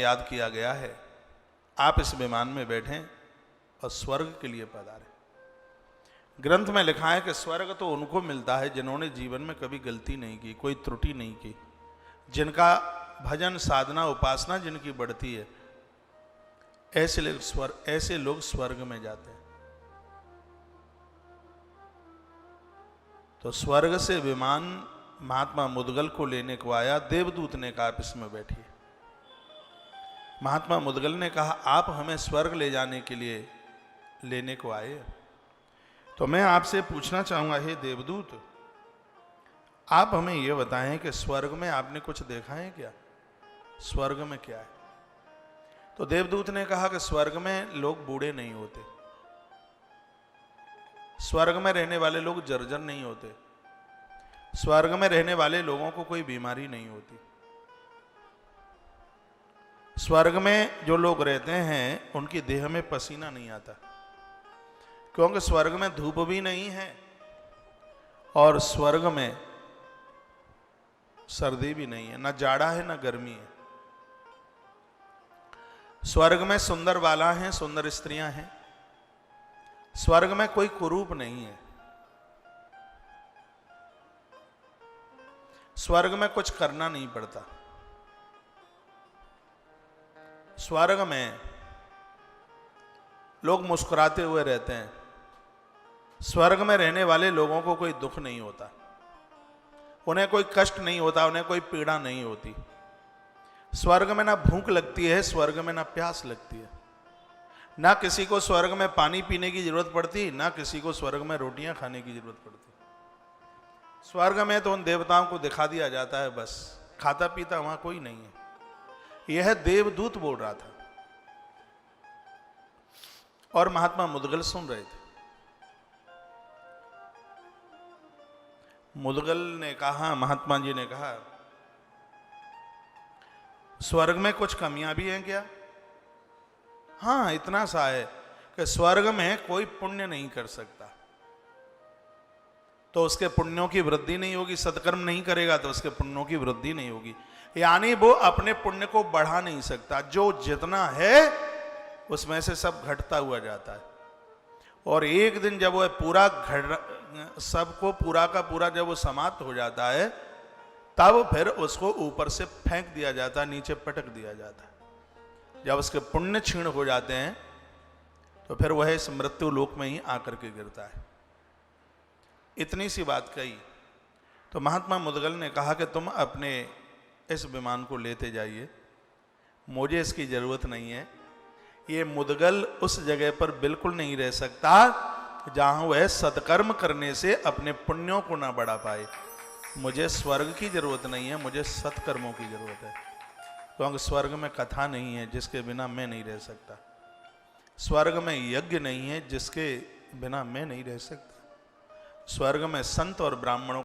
याद किया गया है, आप इस विमान में बैठें और स्वर्ग के लिए पधारें। ग्रंथ में लिखा है कि स्वर्ग तो उनको मिलता है जिन्होंने जीवन में कभी गलती नहीं की, कोई त्रुटि नहीं की, जिनका भजन साधना उपासना जिनकी बढ़ती है, ऐसे लोग स्वर्ग में जाते हैं। तो स्वर्ग से विमान महात्मा मुदगल को लेने को आया। देवदूत ने कहा आप इसमें बैठिए। महात्मा मुदगल ने कहा आप हमें स्वर्ग ले जाने के लिए लेने को आए, तो मैं आपसे पूछना चाहूंगा, हे देवदूत, आप हमें यह बताएं कि स्वर्ग में आपने कुछ देखा है क्या? स्वर्ग में क्या है? तो देवदूत ने कहा कि स्वर्ग में लोग बूढ़े नहीं होते, स्वर्ग में रहने वाले लोग जर्जर नहीं होते, स्वर्ग में रहने वाले लोगों को कोई बीमारी नहीं होती। स्वर्ग में जो लोग रहते हैं उनकी देह में पसीना नहीं आता, क्योंकि स्वर्ग में धूप भी नहीं है और स्वर्ग में सर्दी भी नहीं है, ना जाड़ा है ना गर्मी है। स्वर्ग में सुंदर बाला हैं, सुंदर स्त्रियां हैं। स्वर्ग में कोई कुरूप नहीं है। स्वर्ग में कुछ करना नहीं पड़ता। स्वर्ग में लोग मुस्कुराते हुए रहते हैं। स्वर्ग में रहने वाले लोगों को कोई दुख नहीं होता, उन्हें कोई कष्ट नहीं होता, उन्हें कोई पीड़ा नहीं होती। स्वर्ग में ना भूख लगती है, स्वर्ग में ना प्यास लगती है, ना किसी को स्वर्ग में पानी पीने की जरूरत पड़ती, ना किसी को स्वर्ग में रोटियां खाने की जरूरत पड़ती। स्वर्ग में तो उन देवताओं को दिखा दिया जाता है, बस खाता पीता वहां कोई नहीं है। यह देवदूत बोल रहा था और महात्मा मुदगल सुन रहे थे। मुदगल ने कहा, महात्मा जी ने कहा, स्वर्ग में कुछ कमियां भी हैं क्या? हाँ, इतना सा है कि स्वर्ग में कोई पुण्य नहीं कर सकता तो उसके पुण्यों की वृद्धि नहीं होगी, सत्कर्म नहीं करेगा तो उसके पुण्यों की वृद्धि नहीं होगी, यानी वो अपने पुण्य को बढ़ा नहीं सकता। जो जितना है उसमें से सब घटता हुआ जाता है और एक दिन जब वह पूरा सबको पूरा का पूरा जब वो समाप्त हो जाता है तब फिर उसको ऊपर से फेंक दिया जाता है, नीचे पटक दिया जाता है। जब उसके पुण्य क्षीण हो जाते हैं तो फिर वह इस मृत्यु लोक में ही आकर के गिरता है। इतनी सी बात कही तो महात्मा मुदगल ने कहा कि तुम अपने इस विमान को लेते जाइए, मुझे इसकी जरूरत नहीं है। ये मुदगल उस जगह पर बिल्कुल नहीं रह सकता जहां वह सत्कर्म करने से अपने पुण्यों को ना बढ़ा पाए। मुझे स्वर्ग की जरूरत नहीं है, मुझे सत्कर्मों की जरूरत है, क्योंकि स्वर्ग में कथा नहीं है जिसके बिना मैं नहीं रह सकता, स्वर्ग में यज्ञ नहीं है जिसके बिना मैं नहीं रह सकता, स्वर्ग में संत और ब्राह्मणों